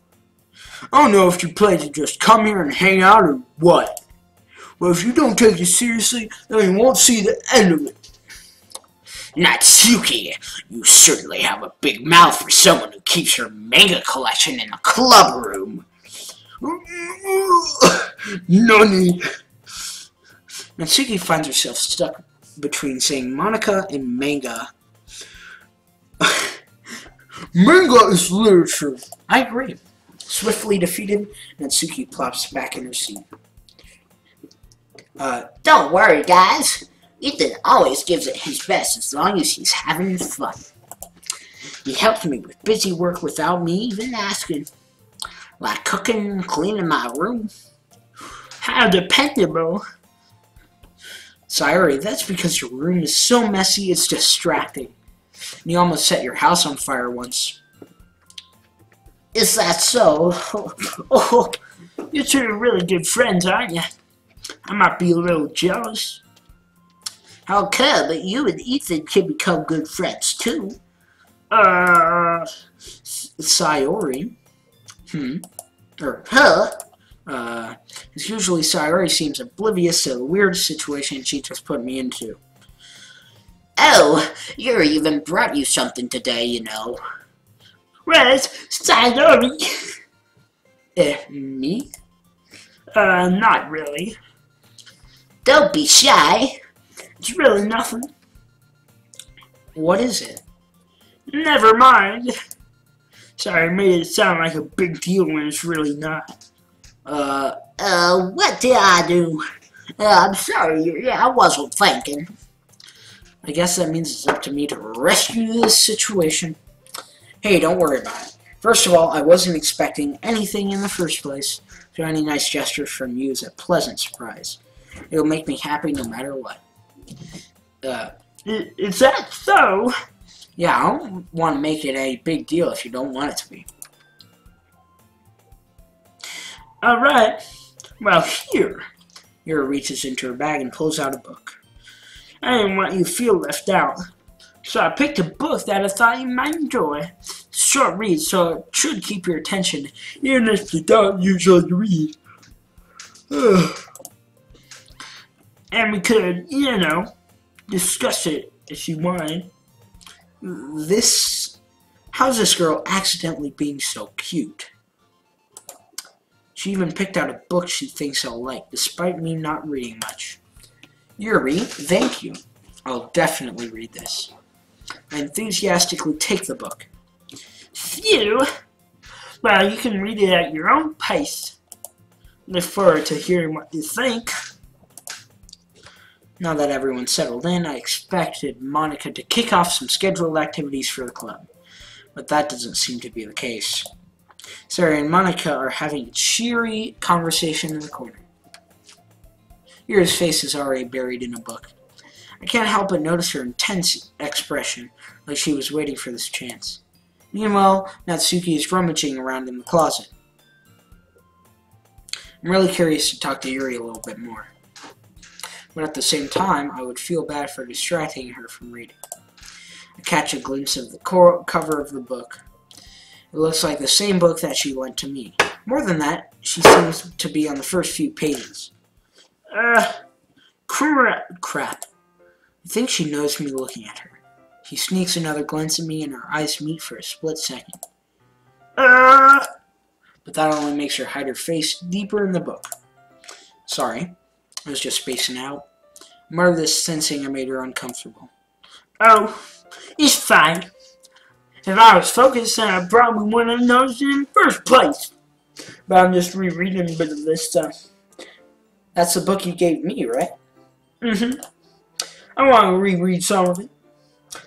I don't know if you plan to just come here and hang out or what. But if you don't take it seriously, then you won't see the end of it. Natsuki, you certainly have a big mouth for someone who keeps your manga collection in the club room. Nani? Natsuki finds herself stuck between saying Monica and manga. Manga is literature. I agree. Swiftly defeated, Natsuki plops back in her seat. Don't worry, guys. Ethan always gives it his best as long as he's having fun. He helped me with busy work without me even asking. Like cooking and cleaning my room. How dependable. Sayori, that's because your room is so messy it's distracting. You almost set your house on fire once. Is that so? Oh, you two are really good friends, aren't you? I might be a little jealous. How come? But you and Ethan can become good friends, too. Sayori? It's usually Sayori seems oblivious to the weird situation she just put me into. Oh, Yuri even brought you something today, you know. Where's Sayori? Me? Not really. Don't be shy. It's really nothing. What is it? Never mind. Sorry, I made it sound like a big deal when it's really not. What did I do? I'm sorry, Yuri, I wasn't thinking. I guess that means it's up to me to rescue this situation. Hey, don't worry about it. First of all, I wasn't expecting anything in the first place, so any nice gesture from you is a pleasant surprise. It'll make me happy no matter what. Is that so? Yeah, I don't want to make it a big deal if you don't want it to be. Alright. Well, here. Yura reaches into her bag and pulls out a book. I didn't want you to feel left out. So I picked a book that I thought you might enjoy. Short read, so it should keep your attention, even if you don't usually read. And we could, you know, discuss it if you wanted. How's this girl accidentally being so cute? She even picked out a book she thinks I'll like, despite me not reading much. Yuri, thank you. I'll definitely read this. I enthusiastically take the book. Phew! Well, you can read it at your own pace. Look forward to hearing what you think. Now that everyone's settled in, I expected Monica to kick off some scheduled activities for the club. But that doesn't seem to be the case. Sarah and Monica are having a cheery conversation in the corner. Yura's face is already buried in a book. I can't help but notice her intense expression, like she was waiting for this chance. Meanwhile, Natsuki is rummaging around in the closet. I'm really curious to talk to Yuri a little bit more. But at the same time, I would feel bad for distracting her from reading. I catch a glimpse of the cover of the book. It looks like the same book that she lent to me. More than that, she seems to be on the first few pages. Crap. I think she knows me looking at her. She sneaks another glance at me and our eyes meet for a split second. But that only makes her hide her face deeper in the book. Sorry, I was just spacing out. I muttered this, sensing I made her uncomfortable. Oh, it's fine. If I was focused, then I probably wouldn't have noticed it in the first place. But I'm just rereading a bit of this stuff. That's the book you gave me, right? Mm-hmm. I want to reread some of it.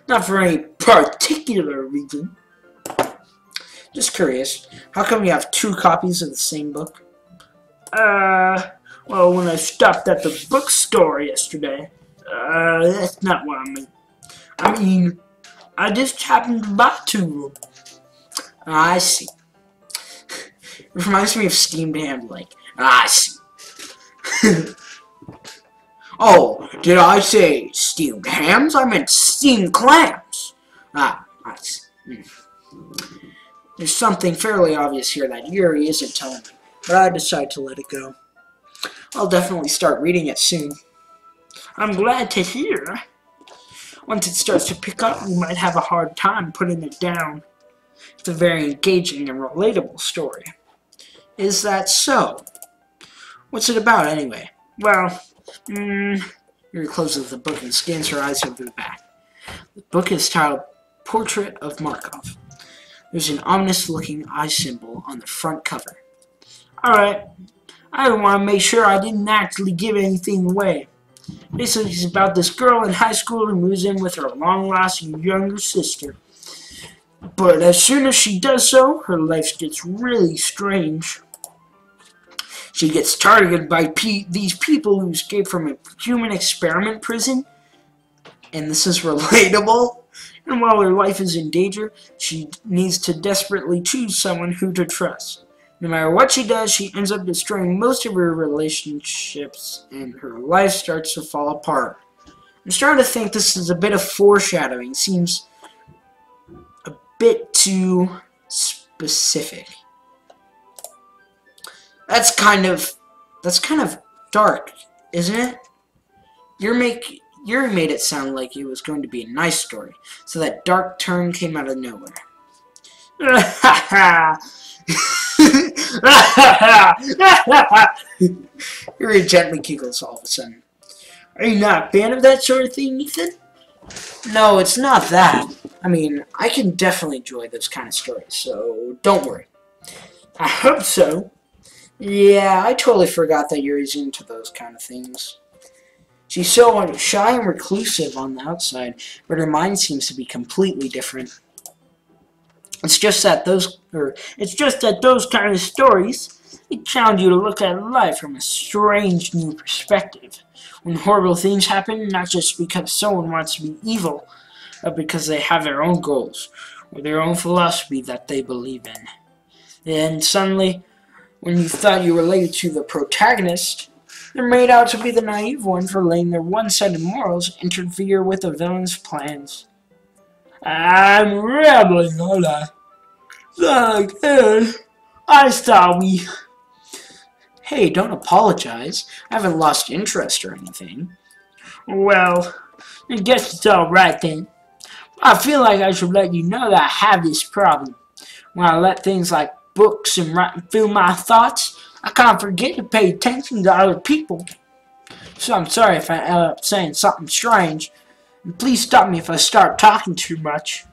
Not for any particular reason. Just curious, how come you have two copies of the same book? Well, when I stopped at the bookstore yesterday. That's not what I meant. I mean, I just happened to buy 2 of them. I see. It reminds me of steamed ham, like, I see. Oh, did I say steamed hams? I meant steamed clams. I see. There's something fairly obvious here that Yuri isn't telling me, but I decide to let it go. I'll definitely start reading it soon. I'm glad to hear. Once it starts to pick up, we might have a hard time putting it down. It's a very engaging and relatable story. Is that so? What's it about, anyway? Well, Yuri closes the book and scans her eyes over the back. The book is titled Portrait of Markov. There's an ominous-looking eye symbol on the front cover. alright. I want to make sure I didn't actually give anything away. Basically, it's about this girl in high school who moves in with her long-lost younger sister. But as soon as she does so, her life gets really strange. She gets targeted by these people who escaped from a human experiment prison. And this is relatable? And while her life is in danger, she needs to desperately choose someone who to trust. No matter what she does, she ends up destroying most of her relationships, and her life starts to fall apart. I'm starting to think this is a bit of foreshadowing. Seems a bit too specific. That's kind of dark, isn't it? Yuri made it sound like it was going to be a nice story, so that dark turn came out of nowhere. Yuri gently giggles all of a sudden. Are you not a fan of that sort of thing, Ethan? No, it's not that. I mean, I can definitely enjoy those kind of stories, so don't worry. I hope so. Yeah, I totally forgot that Yuri's into those kind of things. She's so shy and reclusive on the outside, but her mind seems to be completely different. It's just that those kind of stories, they challenge you to look at life from a strange new perspective. When horrible things happen, not just because someone wants to be evil, but because they have their own goals, or their own philosophy that they believe in. And suddenly, when you thought you related to the protagonist, they're made out to be the naive one for letting their one-sided morals interfere with the villain's plans. I'm rambling, aren't I? I thought we... Hey, don't apologize. I haven't lost interest or anything. Well, I guess it's alright then. I feel like I should let you know that I have this problem. When I let things like books and writing fill my thoughts, I can't forget to pay attention to other people. So I'm sorry if I end up saying something strange. And please stop me if I start talking too much.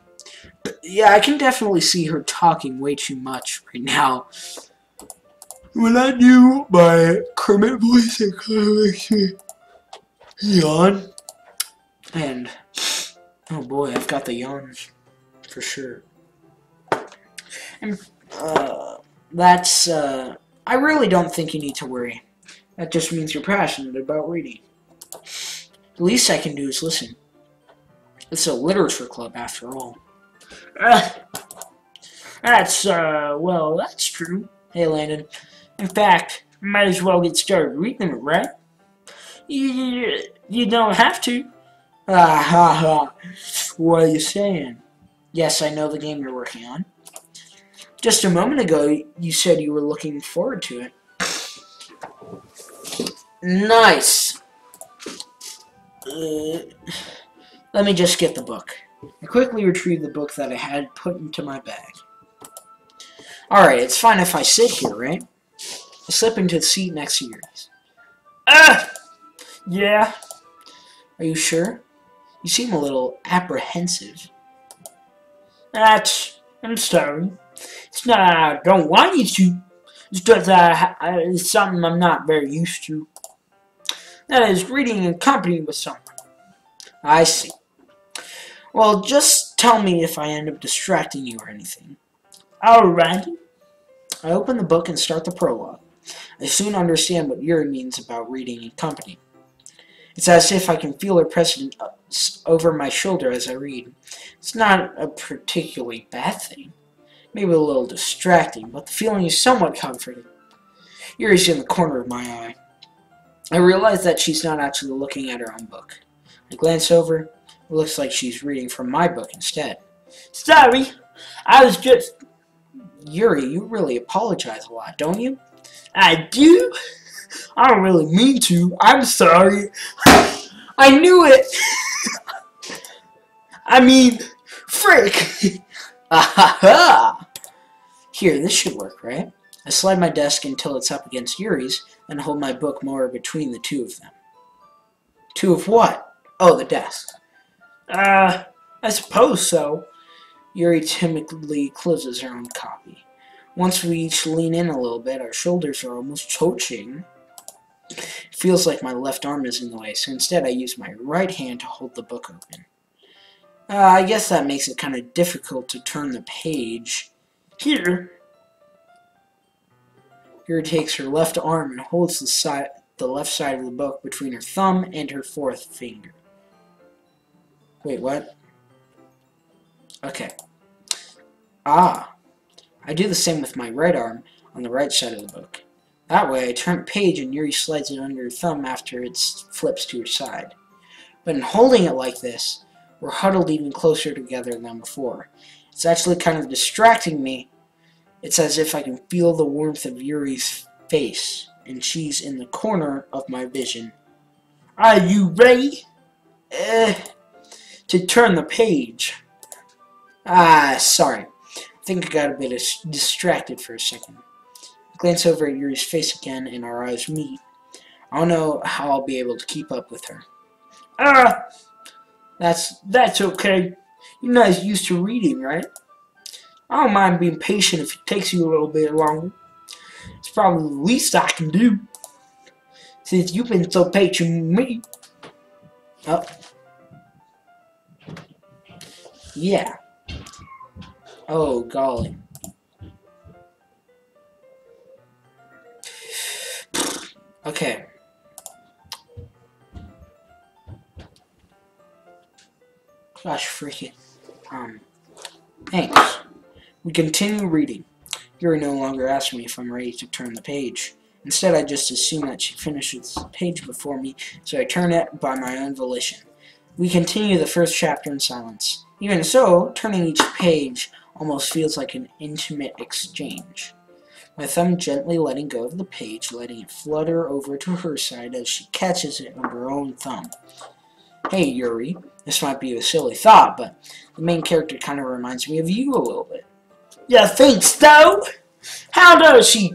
But yeah, I can definitely see her talking way too much right now. When I do my Kermit voice, it kind of makes me yawn. And, oh boy, I've got the yawns for sure. And, I really don't think you need to worry. That just means you're passionate about reading. The least I can do is listen. It's a literature club, after all. That's true. Hey, Landon. In fact, might as well get started reading it, right? You don't have to. Ah, ha, ha. What are you saying? Yes, I know the game you're working on. Just a moment ago, you said you were looking forward to it. Nice. Let me just get the book. I quickly retrieved the book that I had put into my bag. Alright, it's fine if I sit here, right? I slip into the seat next to yours. Yeah. Are you sure? You seem a little apprehensive. I'm sorry. It's not I don't want you to. It's just that it's something I'm not very used to. That is, reading in company with someone. I see. Well, just tell me if I end up distracting you or anything. Alright. I open the book and start the prologue. I soon understand what Yuri means about reading in company. It's as if I can feel her presence over my shoulder as I read. It's not a particularly bad thing. Maybe a little distracting, but the feeling is somewhat comforting. Yuri's in the corner of my eye. I realize that she's not actually looking at her own book. I glance over. It looks like she's reading from my book instead. Sorry, I was just... Yuri, you really apologize a lot, don't you? I do? I don't really mean to. I'm sorry. I knew it. I mean, frick. Ahaha! Here, this should work, right? I slide my desk until it's up against Yuri's, and hold my book more between the two of them. Two of what? Oh, the desk. I suppose so. Yuri timidly closes her own copy. Once we each lean in a little bit, our shoulders are almost touching. It feels like my left arm is in the way, so instead I use my right hand to hold the book open. I guess that makes it kind of difficult to turn the page. Here. Yuri takes her left arm and holds the left side of the book between her thumb and her fourth finger. Wait, what? Okay. Ah. I do the same with my right arm on the right side of the book. That way I turn a page and Yuri slides it under her thumb after it flips to her side. But in holding it like this, we're huddled even closer together than before. It's actually kind of distracting me. It's as if I can feel the warmth of Yuri's face, and she's in the corner of my vision. Are you ready? To turn the page. Sorry. I think I got a bit distracted for a second. I glance over at Yuri's face again, and our eyes meet. I don't know how I'll be able to keep up with her. That's okay. You're not used to reading, right? I don't mind being patient if it takes you a little bit longer. It's probably the least I can do, since you've been so patient with me. Oh. Yeah. Oh, golly. Okay. Gosh, freaking. Thanks. We continue reading. Yuri no longer asks me if I'm ready to turn the page. Instead, I just assume that she finishes the page before me, so I turn it by my own volition. We continue the first chapter in silence. Even so, turning each page almost feels like an intimate exchange. My thumb gently letting go of the page, letting it flutter over to her side as she catches it under her own thumb. Hey, Yuri. This might be a silly thought, but the main character kind of reminds me of you a little bit. You think so? How does she?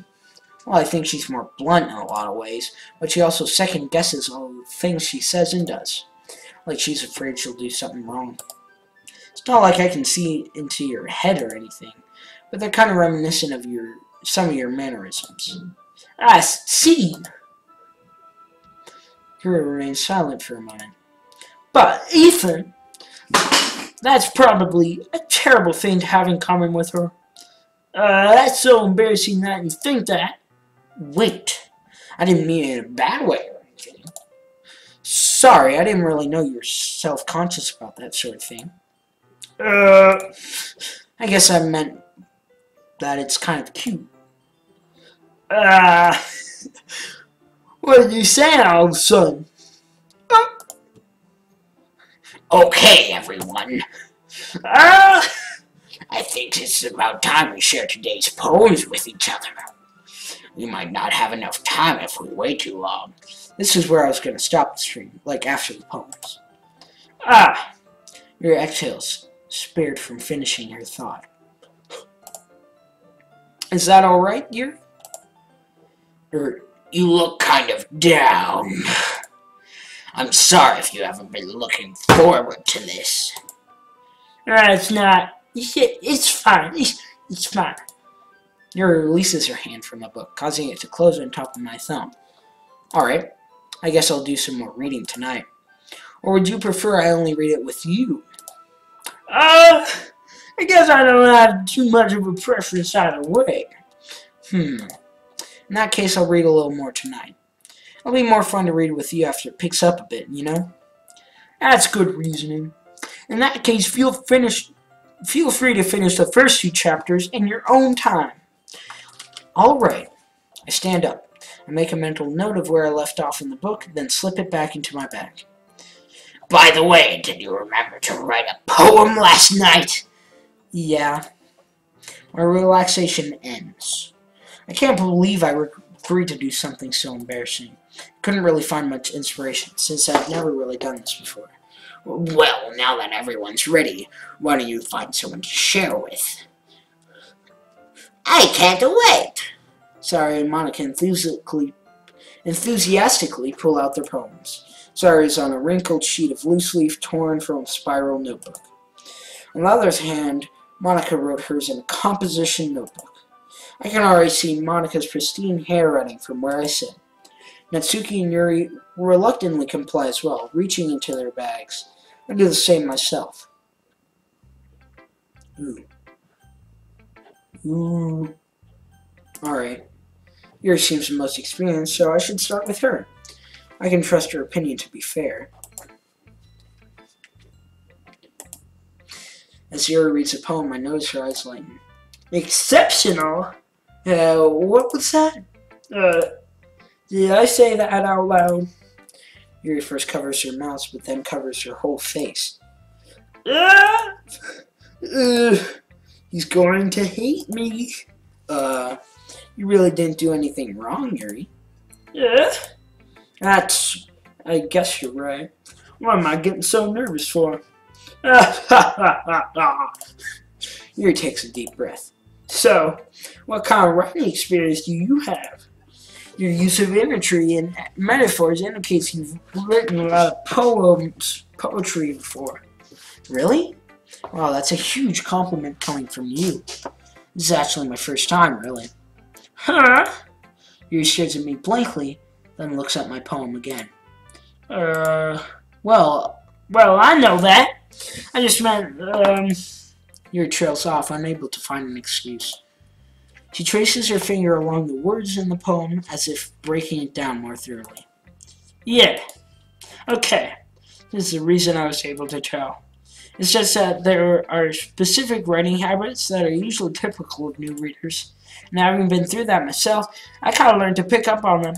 Well, I think she's more blunt in a lot of ways, but she also second-guesses all the things she says and does. Like she's afraid she'll do something wrong. It's not like I can see into your head or anything, but they're kind of reminiscent of some of your mannerisms. I see. Yuri remains silent for a moment. But, Ethan, that's probably a terrible thing to have in common with her. That's so embarrassing that you think that. Wait, I didn't mean it in a bad way or anything. Sorry, I didn't really know you were self-conscious about that sort of thing. I guess I meant that it's kind of cute. What did you say all of a sudden? Okay, everyone. I think it's about time we share today's poems with each other. We might not have enough time if we wait too long. This is where I was going to stop the stream, like after the poems. Your exhales spared from finishing your thought. Is that alright, Yuri? You look kind of down. I'm sorry if you haven't been looking forward to this. It's not. It's fine. It's fine. Yuri releases her hand from the book, causing it to close on top of my thumb. Alright, I guess I'll do some more reading tonight. Or would you prefer I only read it with you? I guess I don't have too much of a preference either way. In In that case, I'll read a little more tonight. It'll be more fun to read with you after it picks up a bit, you know? That's good reasoning. In that case, feel free to finish the first 2 chapters in your own time. All right. I stand up. I make a mental note of where I left off in the book, then slip it back into my bag. By the way, did you remember to write a poem last night? Yeah. My relaxation ends. I can't believe I agreed to do something so embarrassing. Couldn't really find much inspiration, since I've never really done this before. Well, now that everyone's ready, why don't you find someone to share with? I can't wait. Sari and Monica enthusiastically pull out their poems. Sari is on a wrinkled sheet of loose leaf torn from a spiral notebook. On the other hand, Monica wrote hers in a composition notebook. I can already see Monica's pristine handwriting from where I sit. Natsuki and Yuri reluctantly comply as well, reaching into their bags. I do the same myself. Ooh. Alright. Yuri seems the most experienced, so I should start with her. I can trust her opinion to be fair. As Yuri reads a poem, I notice her eyes lighten. Exceptional? What was that? Did I say that out loud? Yuri first covers her mouth, but then covers her whole face. He's going to hate me. You really didn't do anything wrong, Yuri. Yeah? I guess you're right. What am I getting so nervous for? Yuri takes a deep breath. So, what kind of writing experience do you have? Your use of imagery and metaphors indicates you've written a lot of poetry before. Really? Wow, that's a huge compliment coming from you. This is actually my first time, really. Huh? Yuri stares at me blankly, then looks at my poem again. Well, I know that. I just meant, Yuri trails off, unable to find an excuse. She traces her finger along the words in the poem, as if breaking it down more thoroughly. Yeah. Okay. This is the reason I was able to tell. It's just that there are specific writing habits that are usually typical of new readers. And having been through that myself, I kind of learned to pick up on them.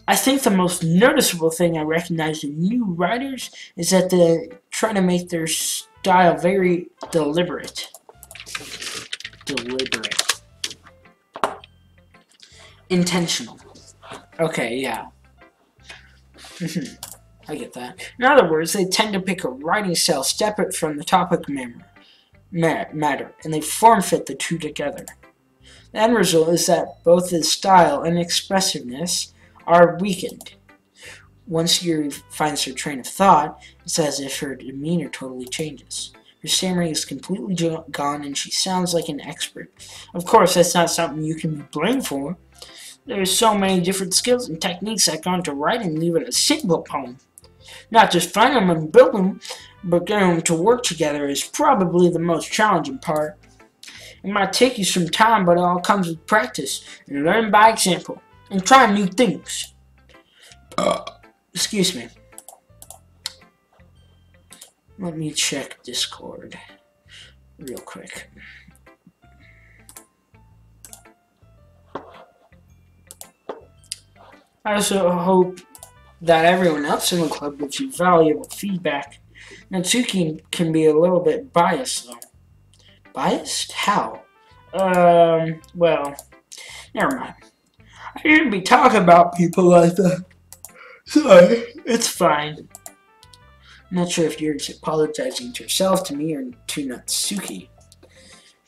I think the most noticeable thing I recognize in new writers is that they try to make their style very deliberate. Intentional. Okay, yeah. I get that. In other words, they tend to pick a writing style separate from the topic matter, and they form-fit the two together. The end result is that both the style and expressiveness are weakened. Once Yuri finds her train of thought, it's as if her demeanor totally changes. Her stammering is completely gone, and she sounds like an expert. Of course, that's not something you can be blamed for. There's so many different skills and techniques that go into writing even a simple poem. Not just find them and build them, but getting them to work together is probably the most challenging part. It might take you some time, but it all comes with practice and learn by example and trying new things. Excuse me. Let me check Discord real quick. I also hope that everyone else in the club gives you valuable feedback. Natsuki can be a little bit biased, though. Biased? How? Well, never mind. I shouldn't be talking about people like that. Sorry, it's fine. I'm not sure if you're apologizing to yourself, to me, or to Natsuki.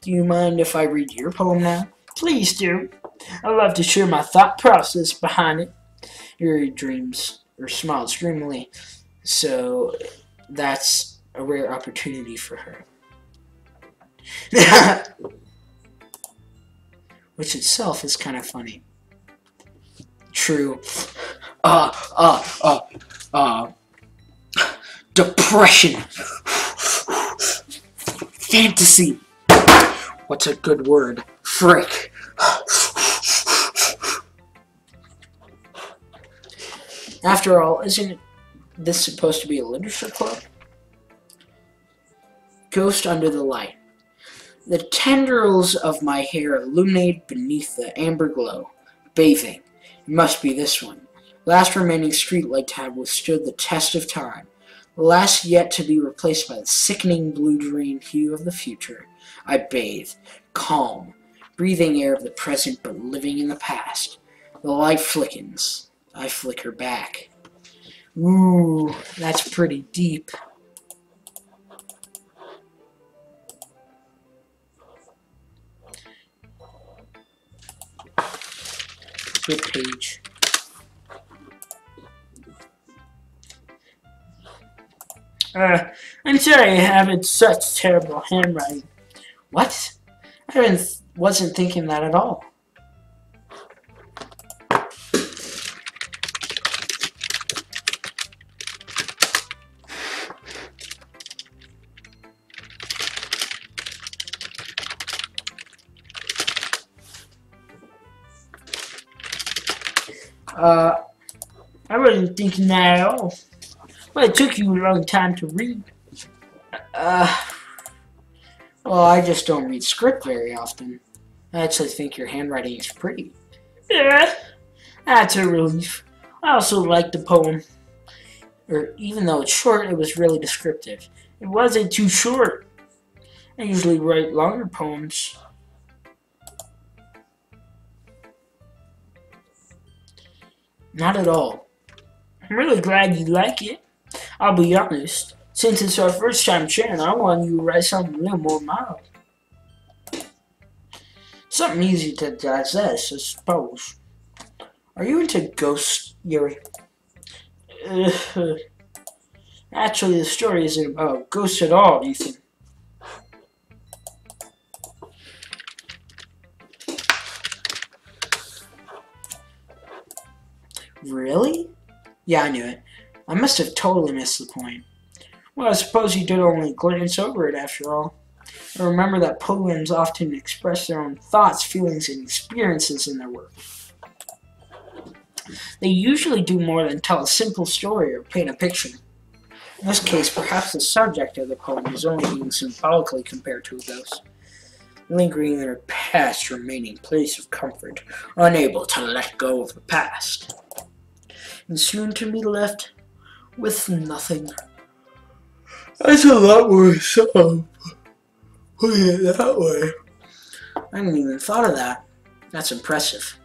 Do you mind if I read your poem now? Please do. I love to share my thought process behind it. Yuri dreams, or smiles dreamily, so that's a rare opportunity for her. Which itself is kind of funny. True. Depression. Fantasy. What's a good word? Frick. After all, isn't this supposed to be a literature club? Ghost under the light. The tendrils of my hair illuminate beneath the amber glow. Bathing. It must be this one. Last remaining streetlight to have withstood the test of time. The last yet to be replaced by the sickening blue-green hue of the future. I bathe. Calm. Breathing air of the present but living in the past. The light flickens. I flicker back. Ooh, that's pretty deep. Good page. I'm sorry I have such terrible handwriting. What? I wasn't thinking that at all. I wasn't thinking that at all. Well, it took you a long time to read. Well, I just don't read script very often. I actually think your handwriting is pretty. Yeah, that's a relief. I also liked the poem. Even though it's short, it was really descriptive. It wasn't too short. I usually write longer poems. Not at all. I'm really glad you like it. I'll be honest. Since it's our first time sharing, I want you to write something a little more mild. Something easy to digest, I suppose. Are you into ghosts, Yuri? Actually, the story isn't about ghosts at all, Ethan. Really? Yeah, I knew it. I must have totally missed the point. Well, I suppose you did only glance over it after all. I remember that poems often express their own thoughts, feelings, and experiences in their work. They usually do more than tell a simple story or paint a picture. In this case, perhaps the subject of the poem is only being symbolically compared to a ghost, lingering in her past remaining place of comfort, unable to let go of the past, and soon to be left with nothing. That's a lot worse. Putting it that way. I hadn't even thought of that. That's impressive.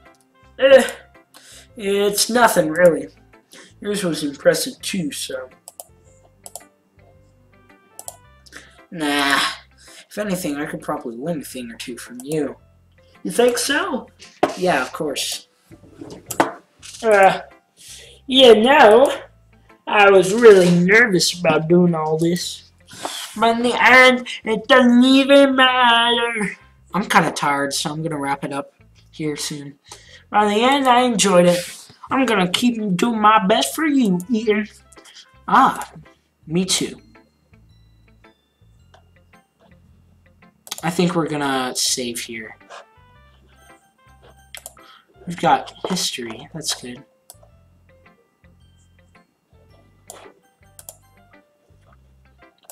It's nothing, really. Yours was impressive, too, so... Nah. If anything, I could probably win a thing or two from you. You think so? Yeah, of course. I was really nervous about doing all this. But in the end, it doesn't even matter. I'm kind of tired, so I'm going to wrap it up here soon. By the end, I enjoyed it. I'm going to keep doing my best for you, Ethan. Ah, me too. I think we're going to save here. We've got history. That's good.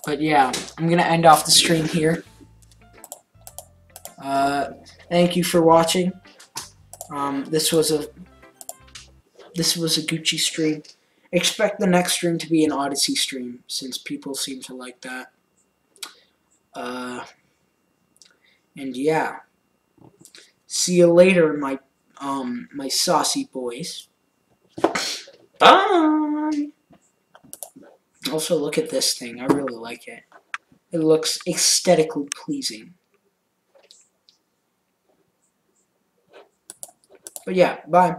But yeah, I'm going to end off the stream here. Thank you for watching. This was a Gucci stream. Expect the next stream to be an Odyssey stream, since people seem to like that. And yeah, see you later, my saucy boys. Bye. Also, look at this thing. I really like it. It looks aesthetically pleasing. But yeah, bye.